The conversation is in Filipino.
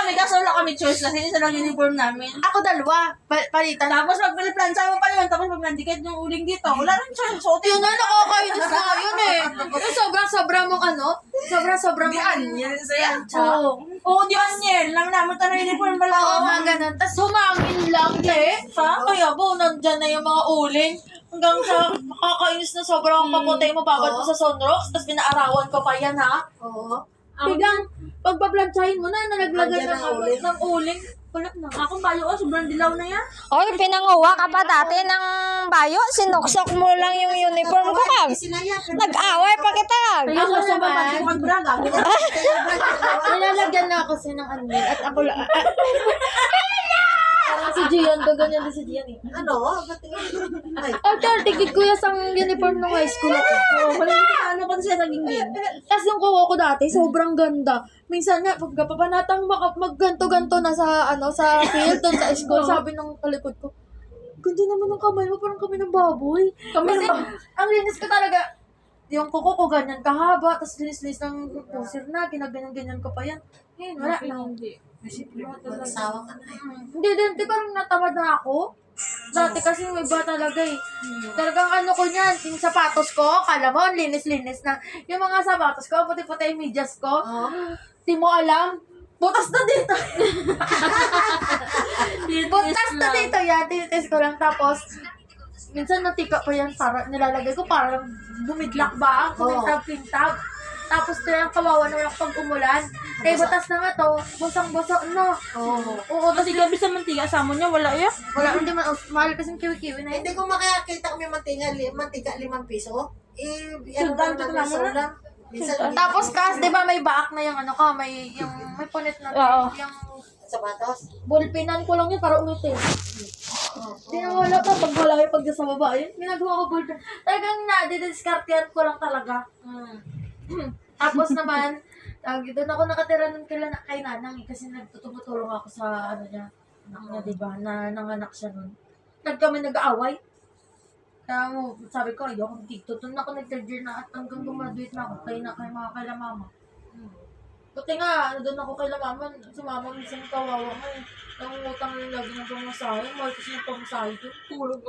kami, kaso wala kami choice kasi isa lang uniform namin. Ako dalawa. Palitan. Tapos pag pinaplansa mo pa yun, tapos pag nandikit yung uling dito, wala nang choice. So, Yun na, nakakainis na yun eh. Yung sobra-sobra mong ano? Sobra-sobra di mong... anyan sa'yo. Oo. Oo, di anyan. Alam namin tayo uniform pala. Oo, mga ganun. Tapos humangin lang eh. Kaya ba, nandyan na yung mga uling. Hanggang sa makakainis na sobrang paputay mo babad mo sa sunrocks. Tapos binaarawan ko pa yan ha. Oo. Biglang, pagbablantsahin mo na, nalaglagan Andyan na uling. ng uling. Wala na. Akong bayo ko, sobrang dilaw na yan. Oy, pinanguha ka pa dati ng bayo. Sinuksok mo lang yung uniform ko, Kag. Sinaya. Nag-away pa kita, Kag. Ako Ako sa naman. baba, magbraga. Nilalagyan na kasi ng anil at ako lang. Parang si Gian, ganyan din si Gian eh. Ano? Ay, Hotel, tigid ko yung sang uniform ng high school ako. Oo, wala ano pa siya naging din. Tapos yung kuko ko dati, sobrang ganda. Minsan nga, pag papanatang magganto-ganto na sa, sa field, doon sa school, sabi ng kalikod ko, ganda naman ng kamay mo, parang kami ng baboy. Kasi, ang linis ko talaga, yung kuko ko ganyan kahaba, tapos linis-linis ng pusir na, ginaganyan-ganyan ko pa yan. Ngayon, wala na. mag-asawa ka na eh. Hindi din, di parang natamad na ako. Dati kasi may iba talaga eh. Talagang ano ko niyan, yung sapatos ko, kala mo, linis-linis na. Yung mga sapatos ko, puti-puti yung medyas ko. Di mo alam, butas na dito. Butas na dito yan, tinitis ko lang. Tapos, minsan natika pa yan, para, nilalagay ko parang bumidlak ba, kumintab-pintab. Tapos kaya kawawa naman ako pag umulan. Eh, batas na nga to, busang-busa na. Oo, Kasi gabi sa mantika, asamo niya, wala yan. wala, hindi man, mahal kasi yung kiwi-kiwi na yun. Hindi ko makakita kami mantika 5 piso. Ano Sultan, lang ito namin lang, solang. Minsan, Tapos kas, di ba may baak na yung may punit na Oo. yung sapatos. ballpenan ko lang yun para umitin. Hindi na wala pa, pag wala yung pagda sa baba, yun, ginagawa ko ballpen. Talagang na-discartian ko lang talaga. Tapos naman, doon ako nakatira nun kay Nanang eh, kasi nagtutulong ako sa niya, anak niya, di ba, na nanganak siya nun. Kami nag-aaway. Kaya mo, sabi ko, ayoko dito. Doon ako nag-third year na at hanggang gumaduate na ako kay mga mama. Buti nga, doon ako kay mama, si mama minsan kawawa nga eh. Nangungutang lang lagi ng pamasahe, mahal kasi yung pamasahe ko. Tulog